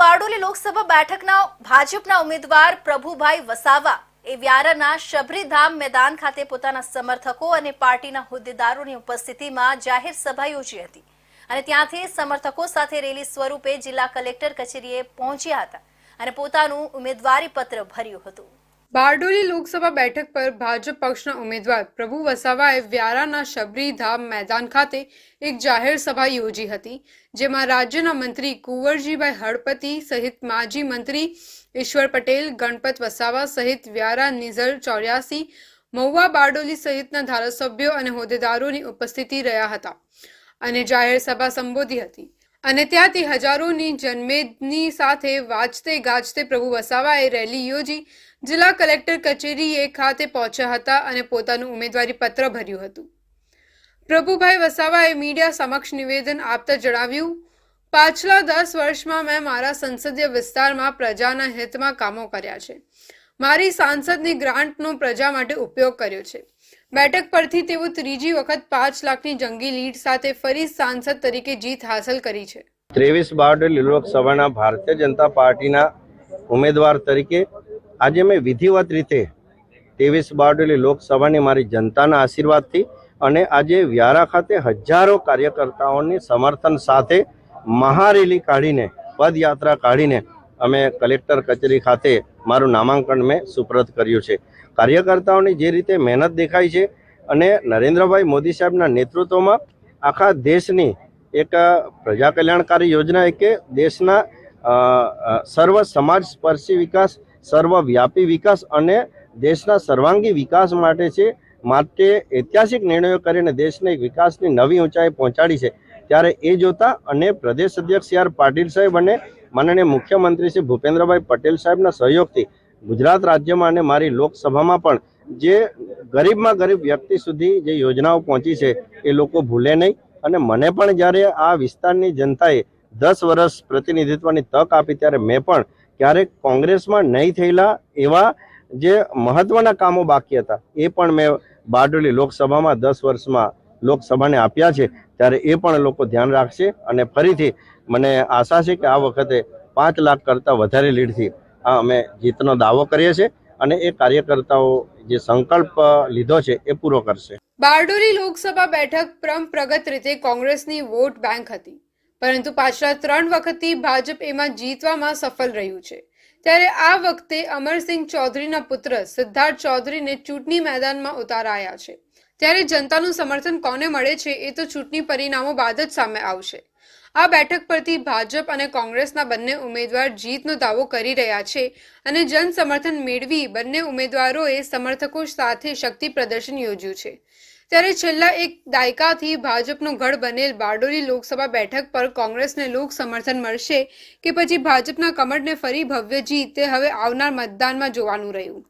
બારડોલી લોકસભા બેઠકના ભાજપના ઉમેદવાર પ્રભુભાઈ વસાવા એ વ્યારાના શબરીધામ મેદાન ખાતે પોતાના સમર્થકો અને પાર્ટીના હોદ્દેદારોની ઉપસ્થિતિમાં જાહેર સભા યોજી હતી અને ત્યાંથી સમર્થકો સાથે રેલી સ્વરૂપે જિલ્લા કલેક્ટર કચેરીએ પહોંચ્યા હતા અને પોતાનું ઉમેદવારી પત્ર ભર્યું હતું। બારડોલી લોકસભા બેઠક પર ભાજપ પક્ષના ઉમેદવાર પ્રભુ વસાવાએ વ્યારાના શબરીધામ મેદાન ખાતે એક જાહેર સભા યોજી હતી, જેમાં રાજ્યના મંત્રી કુંવરજીભાઈ હળપતિ સહિત માજી મંત્રી ઈશ્વર પટેલ, ગણપત વસાવા સહિત વ્યારા નિઝર 84, મહુવા બારડોલી સહિતના ધારાસભ્યો અને હોદ્દેદારોની ઉપસ્થિતિ રહ્યા હતા અને જાહેર સભા સંબોધી હતી અને ત્યાંથી હજારોની જનમેદની સાથે વાજતે ગાજતે પ્રભુ વસાવાએ રેલી યોજી જિલ્લા કલેક્ટર કચેરીએ ખાતે પહોંચ્યા હતા અને પોતાનું ઉમેદવારી પત્ર ભર્યું હતું। પ્રભુભાઈ વસાવાએ મીડિયા સમક્ષ નિવેદન આપતા જણાવ્યું, પાછલા 10 વર્ષમાં મેં મારા સંસદીય વિસ્તારમાં પ્રજાના હિતમાં કામો કર્યા છે। મારી સાંસદની ગ્રાન્ટનો પ્રજા માટે ઉપયોગ કર્યો છે। બેઠક પરથી તેઓ ત્રીજી વખત 5 લાખની જંગી લીડ સાથે ફરી સાંસદ તરીકે જીત હાંસલ કરી છે। 23 બારડોલી લોકસભાના ભારતીય જનતા પાર્ટીના ઉમેદવાર તરીકે આજે મેં વિધિવત રીતે 23 બારડોલી લોકસભાની મારી જનતાના આશીર્વાદથી અને આજે વ્યારા ખાતે હજારો કાર્યકર્તાઓની સમર્થન સાથે મહારેલી કાઢીને પદયાત્રા કાઢીને અમે કલેક્ટર કચેરી ખાતે મારું નામાંકન મેં સુપ્રત કર્યું છે। કાર્યકર્તાઓની જે રીતે મહેનત દેખાય છે અને નરેન્દ્રભાઈ મોદી સાહેબના નેતૃત્વમાં આખા દેશની એક પ્રજા કલ્યાણકારી યોજના કે દેશના સર્વ સમાજ સ્પર્શી વિકાસ, સર્વવ્યાપી વિકાસ અને દેશના સર્વાંગી વિકાસ માટે ઐતિહાસિક નિર્ણયો કરીને દેશને વિકાસની નવી ઊંચાઈ પહોંચાડી છે। ત્યારે એ જોતા અને પ્રદેશ અધ્યક્ષ સી આર પાટીલ સાહેબ અને માનનીય મુખ્યમંત્રી શ્રી ભૂપેન્દ્રભાઈ પટેલ સાહેબના સહયોગથી ગુજરાત રાજ્યમાં અને મારી લોકસભામાં પણ જે ગરીબમાં ગરીબ વ્યક્તિ સુધી જે યોજનાઓ પહોંચી છે એ લોકો ભૂલે નહીં અને મને પણ જ્યારે આ વિસ્તારની જનતાએ 10 વર્ષ પ્રતિનિધિત્વની તક આપી ત્યારે મેં પણ ક્યારેક કોંગ્રેસમાં નહીં થયેલા એવા જે મહત્વના કામો બાકી હતા એ પણ મેં બારડોલી લોકસભામાં 10 વર્ષમાં લોકસભાને આપ્યા છે। ત્યારે એ પણ લોકો ધ્યાન રાખશે અને ફરીથી મને આશા છે કે આ વખતે 5 લાખ કરતાં વધારે લીડથી અમે જીતનો દાવો કરીએ છીએ અને એ કાર્યકર્તાઓ જે સંકલ્પ લીધો છે એ પૂરો કરશે। બારડોલી લોકસભા બેઠક પરંપરાગત રીતે કોંગ્રેસની વોટ બેંક હતી, પરંતુ પાછલા 3 વખતથી ભાજપ એમાં જીતવામાં સફળ રહ્યું છે। ત્યારે આ વખતે અમરસિંહ ચૌધરીના પુત્ર સિદ્ધાર્થ ચૌધરીને ચૂંટણી મેદાનમાં ઉતારાયા છે। ત્યારે જનતાનું સમર્થન કોને મળે છે એ તો ચૂંટણી પરિણામો બાદ જ સામે આવશે। આ બેઠક પરથી ભાજપ અને કોંગ્રેસના બંને ઉમેદવાર જીતનો દાવો કરી રહ્યા છે અને જન સમર્થન મેળવી બંને ઉમેદવારોએ સમર્થકો સાથે શક્તિ પ્રદર્શન યોજ્યું છે। ત્યારે છેલ્લા 1 દાયકાથી ભાજપનો ગઢ બનેલ બારડોલી લોકસભા બેઠક પર કોંગ્રેસને લોક સમર્થન મળશે કે પછી ભાજપના કમળને ફરી ભવ્ય જીત તે હવે આવનાર મતદાનમાં જોવાનું રહ્યું।